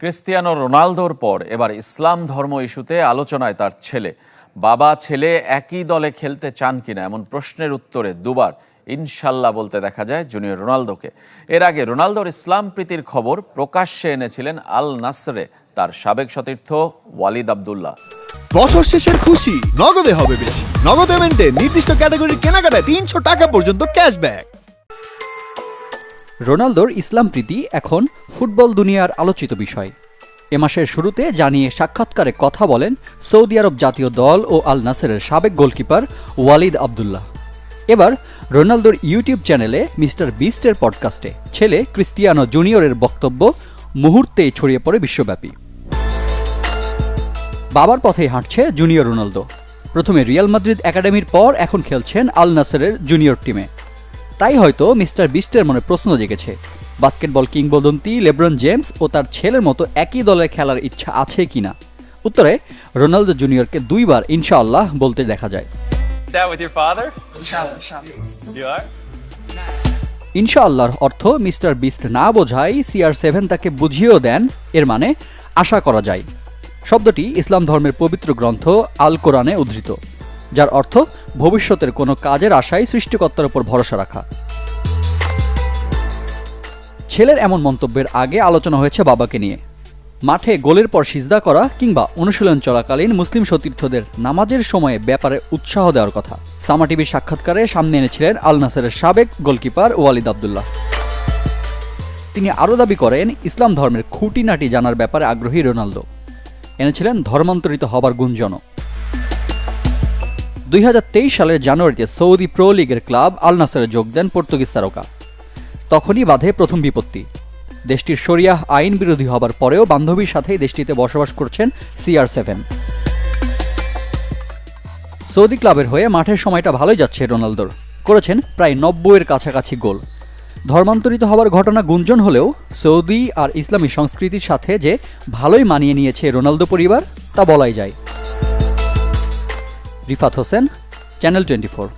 Cristiano রোনালদোর পর এবার ইসলাম ধর্ম ইস্যুতে আলোচনায় তার ছেলে। বাবা ছেলে একই দলে খেলতে চান কিনা এমন প্রশ্নের উত্তরে দুবার ইনশাল্লাহ বলতে দেখা যায় জুনিয়র রোনালদোকে। এর আগে রোনালদোর ইসলাম প্রীতির খবর প্রকাশ্যে এনেছিলেন আল নাসরে তার সাবেক সতীর্থ ওয়ালিদ আব্দুল্লাহ। বছর শেষের খুশি নগদে হবে বেশি। নগদ পেমেন্টে নির্দিষ্ট ক্যাটাগরির কেনাকাটায় ৩০০ টাকা পর্যন্ত ক্যাশব্যাক। রোনালদোর ইসলাম প্রীতি এখন ফুটবল দুনিয়ার আলোচিত বিষয়। এ মাসের শুরুতে জানিয়ে সাক্ষাৎকারে কথা বলেন সৌদি আরব জাতীয় দল ও আল নাসেরের সাবেক গোলকিপার ওয়ালিদ আব্দুল্লাহ। এবার রোনালদোর ইউটিউব চ্যানেলে মিস্টার বিস্টের পডকাস্টে ছেলে ক্রিস্টিয়ানো জুনিয়রের বক্তব্য মুহূর্তেই ছড়িয়ে পড়ে বিশ্বব্যাপী। বাবার পথেই হাঁটছে জুনিয়র রোনালদো। প্রথমে রিয়াল মাদ্রিদ একাডেমির পর এখন খেলছেন আল নাসেরের জুনিয়র টিমে। তাই হয়তো মিস্টার বিস্টের মনে প্রশ্ন জেগেছে, বাস্কেটবল কিংবদন্তি লেব্রন জেমস ও তার ছেলের মতো একই দলে খেলার ইচ্ছা আছে কিনা। উত্তরে রোনালদো জুনিয়রকে দুইবার ইনশাআল্লাহ বলতে দেখা যায়। ইনশাআল্লাহর অর্থ মিস্টার বিস্ট না বোঝায় CR7 তাকে বুঝিয়েও দেন, এর মানে আশা করা যায়। শব্দটি ইসলাম ধর্মের পবিত্র গ্রন্থ আল কোরআনে উদ্ধৃত, যার অর্থ ভবিষ্যতের কোনো কাজের আশায় সৃষ্টিকর্তার উপর ভরসা রাখা। ছেলের এমন মন্তব্যের আগে আলোচনা হয়েছে বাবাকে নিয়ে। মাঠে গোলের পর সিজদা করা কিংবা অনুশীলন চলাকালীন মুসলিম সতীর্থদের নামাজের সময়ে ব্যাপারে উৎসাহ দেওয়ার কথা সামা টিভির সাক্ষাৎকারে সামনে এনেছিলেন আল নাসেরের সাবেক গোলকিপার ওয়ালিদ আব্দুল্লাহ। তিনি আরও দাবি করেন ইসলাম ধর্মের খুঁটিনাটি জানার ব্যাপারে আগ্রহী রোনালদো। এনেছিলেন ধর্মান্তরিত হবার গুঞ্জনও। 2023 সালের জানুয়ারিতে সৌদি প্রো লিগের ক্লাব আল নাসরে যোগ দেন পর্তুগিজ তারকা। তখনই বাধে প্রথম বিপত্তি। দেশটির শরিয়াহ আইন বিরোধী হবার পরেও বান্ধবীর সাথেই দেশটিতে বসবাস করছেন CR7। সৌদি ক্লাবের হয়ে মাঠের সময়টা ভালোই যাচ্ছে রোনালদোর। করেছেন প্রায় 90-এর কাছাকাছি গোল। ধর্মান্তরিত হবার ঘটনা গুঞ্জন হলেও সৌদি আর ইসলামী সংস্কৃতির সাথে যে ভালোই মানিয়ে নিয়েছে রোনালদো পরিবার তা বলাই যায়। রিফাত হোসেন, চ্যানেল 24।